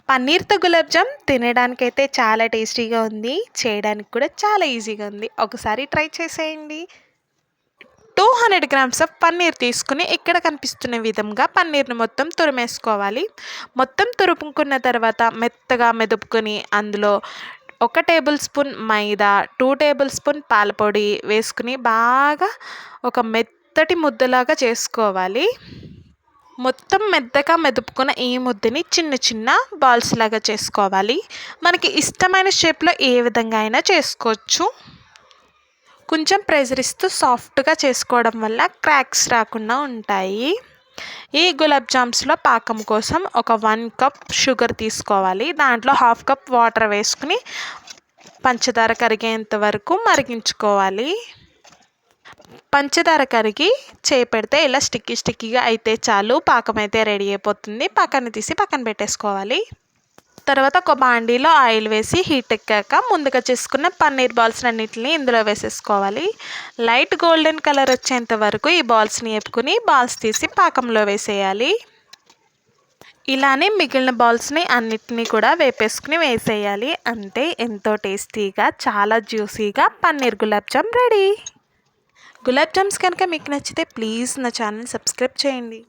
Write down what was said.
పన్నీర్‌తో గులాబ్ జామ్ తినడానికైతే చాలా టేస్టీగా ఉంది. చేయడానికి కూడా చాలా ఈజీగా ఉంది. ఒకసారి ట్రై చేసేయండి. 200 గ్రామ్స్ ఆఫ్ పన్నీర్ తీసుకొని ఇక్కడ కనిపిస్తున్న విధంగా పన్నీర్‌ని మొత్తం తురిమేసుకోవాలి. మొత్తం తురుముకున్న తర్వాత మెత్తగా మెదుపుకొని అందులో 1 టేబుల్ స్పూన్ మైదా, 2 టేబుల్ స్పూన్ పాల పొడి వేసుకొని బాగా ఒక మెత్తటి ముద్దలాగా చేసుకోవాలి. మొత్తం మెత్తగా మెదుపుకున్న ఈ ముద్దని చిన్న చిన్న బాల్స్ లాగా చేసుకోవాలి. మనకి ఇష్టమైన షేప్‌లో ఏ విధంగా అయినా చేసుకోవచ్చు. కొంచెం ప్రెషర్ ఇస్తూ సాఫ్ట్‌గా చేసుకోవడం వల్ల క్రాక్స్ రాకుండా ఉంటాయి. ఈ గులాబ్ జామ్స్‌లో పాకం కోసం ఒక 1 కప్ షుగర్ తీసుకోవాలి. దాంట్లో 1/2 కప్ వాటర్ వేసుకొని పంచదార కరిగేంత వరకు మరిగించుకోవాలి. పంచదార కరిగి చేయి పెడితే ఇలా స్టిక్కీగా అయితే చాలు. పాకం అయితే రెడీ అయిపోతుంది. పాకాన్ని తీసి పక్కన పెట్టేసుకోవాలి. తర్వాత ఒక బాండీలో ఆయిల్ వేసి హీట్ ఎక్కాక ముందుగా చేసుకున్న పన్నీర్ బాల్స్ అన్నిటిని ఇందులో వేసేసుకోవాలి. లైట్ గోల్డెన్ కలర్ వచ్చేంత వరకు ఈ బాల్స్ని వేపుకొని బాల్స్ తీసి పాకంలో వేసేయాలి. ఇలానే మిగిలిన బాల్స్ని అన్నిటినీ కూడా వేసేయాలి. అంతే, ఎంతో టేస్టీగా చాలా జ్యూసీగా పన్నీర్ గులాబ్ జామ్ రెడీ. గులాబ్ జామ్స్ కనుక మీకు నచ్చితే ప్లీజ్ నా ఛానల్ సబ్స్క్రైబ్ చేయండి.